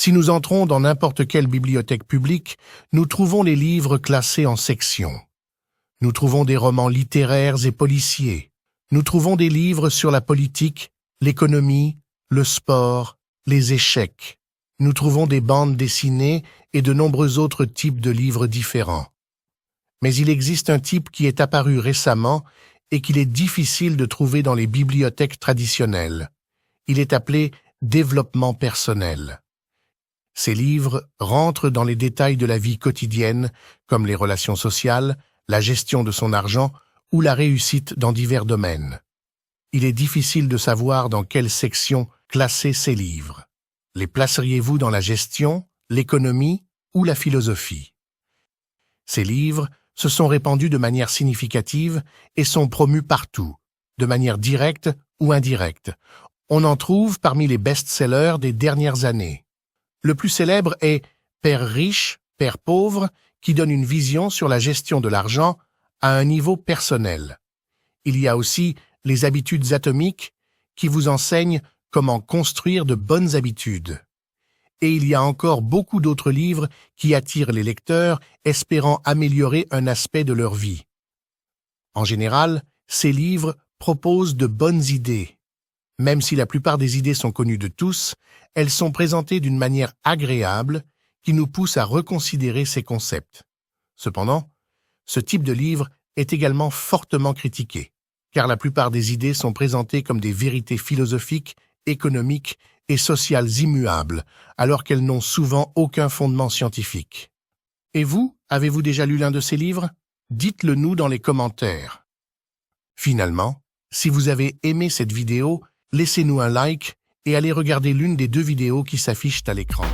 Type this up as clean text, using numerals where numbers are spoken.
Si nous entrons dans n'importe quelle bibliothèque publique, nous trouvons les livres classés en sections. Nous trouvons des romans littéraires et policiers. Nous trouvons des livres sur la politique, l'économie, le sport, les échecs. Nous trouvons des bandes dessinées et de nombreux autres types de livres différents. Mais il existe un type qui est apparu récemment et qu'il est difficile de trouver dans les bibliothèques traditionnelles. Il est appelé développement personnel. Ces livres rentrent dans les détails de la vie quotidienne, comme les relations sociales, la gestion de son argent ou la réussite dans divers domaines. Il est difficile de savoir dans quelle section classer ces livres. Les placeriez-vous dans la gestion, l'économie ou la philosophie? Ces livres se sont répandus de manière significative et sont promus partout, de manière directe ou indirecte. On en trouve parmi les best-sellers des dernières années. Le plus célèbre est « Père riche, Père pauvre » qui donne une vision sur la gestion de l'argent à un niveau personnel. Il y a aussi « Les habitudes atomiques » qui vous enseignent comment construire de bonnes habitudes. Et il y a encore beaucoup d'autres livres qui attirent les lecteurs, espérant améliorer un aspect de leur vie. En général, ces livres proposent de bonnes idées. Même si la plupart des idées sont connues de tous, elles sont présentées d'une manière agréable qui nous pousse à reconsidérer ces concepts. Cependant, ce type de livre est également fortement critiqué, car la plupart des idées sont présentées comme des vérités philosophiques, économiques et sociales immuables, alors qu'elles n'ont souvent aucun fondement scientifique. Et vous, avez-vous déjà lu l'un de ces livres? Dites-le nous dans les commentaires. Finalement, si vous avez aimé cette vidéo, laissez-nous un like et allez regarder l'une des 2 vidéos qui s'affichent à l'écran.